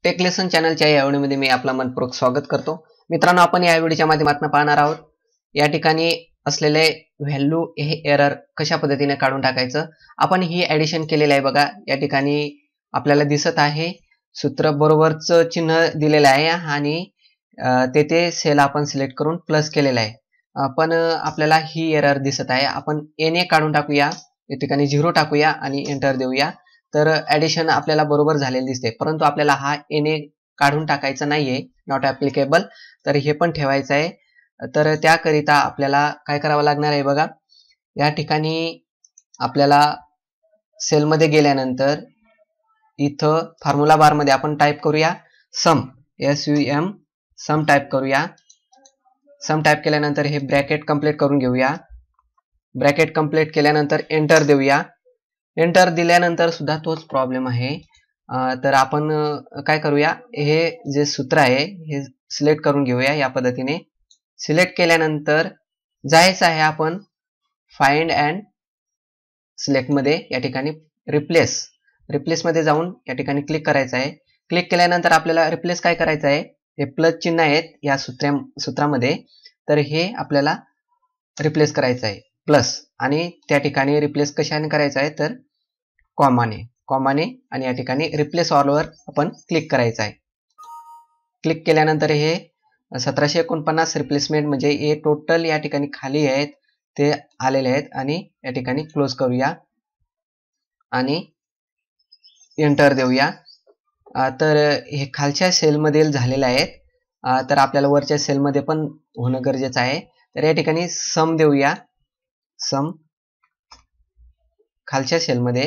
Take lesson चॅनलच्या या व्हिडिओमध्ये मी आपला मनपूर्वक स्वागत करतो। मित्रांनो, आपण या व्हिडिओच्या माध्यमातून पाहणार आहोत या ठिकाणी असलेले व्हॅल्यू हे एरर कशा पद्धतीने काढून टाकायचं। आपण ही ॲडिशन केलेलं आहे बघा, या ठिकाणी आपल्याला दिसत आहे सूत्र बरोबरचं चिन्ह दिलेलं आहे आणि तेथे सेल आपण सिलेक्ट करून प्लस केलेला आहे। पण आपल्याला ही एरर दिसत आहे। आपण NA काढून टाकूया, या ठिकाणी 0 टाकूया आणि एंटर देऊया। तर ॲडिशन आपल्याला बरोबर झालेले दिसते, परंतु आपल्याला हा NA काढून टाकायचा नाहीये, नॉट ॲप्लिकेबल। तर हे पण ठेवायचं आहे। तर त्याकरिता आपल्याला काय करावं लागणार आहे बघा, या ठिकाणी आपल्याला सेलमध्ये गेल्यानंतर इथं फॉर्म्युला बार मध्ये आपण टाईप करूया सम, SUM सम टाईप करूया। सम टाईप केल्यानंतर हे ब्रॅकेट कंप्लीट करून घेऊया। ब्रॅकेट कंप्लीट केल्यानंतर एंटर देऊया। एंटर दिल्यानंतर सुद्धा तोच प्रॉब्लेम आहे। तर आपण काय करूया, हे जे सूत्र आहे हे सिलेक्ट करून घेऊया। या पद्धतीने सिलेक्ट केल्यानंतर जायचं आहे आपण फाइंड अँड सिलेक्ट मध्ये, या ठिकाणी रिप्लेस मध्ये जाऊन या ठिकाणी क्लिक करायचं आहे। क्लिक केल्यानंतर आपल्याला रिप्लेस काय करायचं आहे, हे प्लस चिन्ह आहेत या सूत्रामध्ये, तर हे आपल्याला रिप्लेस करायचं आहे प्लस, आणि त्या ठिकाणी रिप्लेस कशाने करायचं आहे तर कॉमाने आणि या ठिकाणी रिप्लेस ऑलवर आपण क्लिक करायचं आहे। क्लिक केल्यानंतर हे 1749 रिप्लेसमेंट म्हणजे हे टोटल या ठिकाणी खाली आहेत ते आलेले आहेत, आणि या ठिकाणी क्लोज करूया आणि एंटर देऊया। तर हे खालच्या सेलमध्ये झालेले आहेत, तर आपल्याला वरच्या सेलमध्ये पण होणं गरजेचं आहे। तर या ठिकाणी सम देऊया, सम खालच्या सेलमध्ये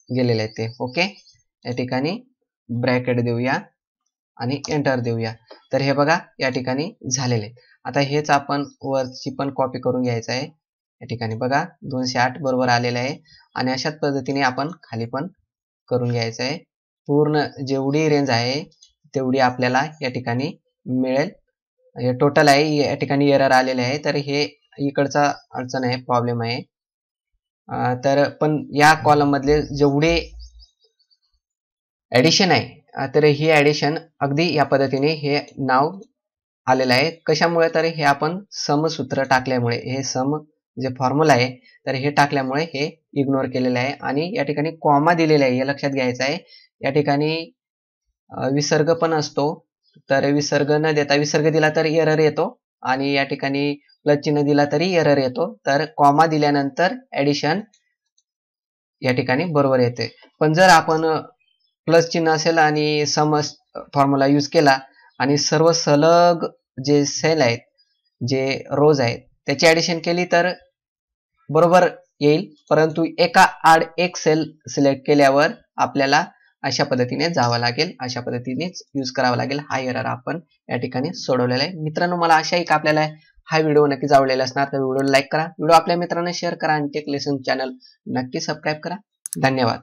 गेलेले आहे ते, ओके। या ठिकाणी ब्रॅकेट देऊया आणि एंटर देऊया। तर हे बघा या ठिकाणी झालेले। आता हेच आपण वरची पण कॉपी करून घ्यायचं आहे। या ठिकाणी बघा 208 बरोबर आलेलं आहे, आणि अशाच पद्धतीने आपण खाली पण करून घ्यायचं आहे। पूर्ण जेवढी रेंज आहे तेवढी आपल्याला या ठिकाणी मिळेल। हे टोटल आहे, या ठिकाणी एरर आलेले आहे, तर हे इकडचा अडचण आहे, प्रॉब्लेम आहे। तर पण या कॉलम मधले जेवढे ॲडिशन आहे, तर ही ॲडिशन अगदी या पद्धतीने हे नाव आलेलं आहे। कशामुळे तर हे आपण सम सूत्र टाकल्यामुळे, हे सम जे फॉर्म्युला आहे तर हे टाकल्यामुळे हे इग्नोर केलेलं आहे। आणि या ठिकाणी कॉमा दिलेला आहे, हे लक्षात घ्यायचं आहे। या ठिकाणी विसर्ग पण असतो, तर विसर्ग न देता विसर्ग दिला तर एरर येतो, आणि या ठिकाणी प्लस चिन्ह दिला तरी एरर येतो। तर कॉमा दिल्यानंतर ॲडिशन या ठिकाणी बरोबर येते। पण जर आपण प्लस चिन्ह असेल आणि सम फॉर्म्युला यूज केला आणि सर्व सलग जे सेल आहेत, जे रोज आहेत त्याची ॲडिशन केली तर बरोबर येईल, परंतु एका आड एक सेल सिलेक्ट केल्यावर आपल्याला अशा पद्धतीने जावं लागेल, अशा पद्धतीनेच यूज करावं लागेल। हा एरर आपण या ठिकाणी सोडवलेला आहे। मित्रांनो, मला आशा आहे की आपल्याला हा व्हिडिओ नक्कीच आवडलेला असणार, तर व्हिडिओला लाईक करा, व्हिडिओ आपल्या मित्रांना शेअर करा, आणि टेक लेसन चॅनल नक्की सबस्क्राईब करा। धन्यवाद।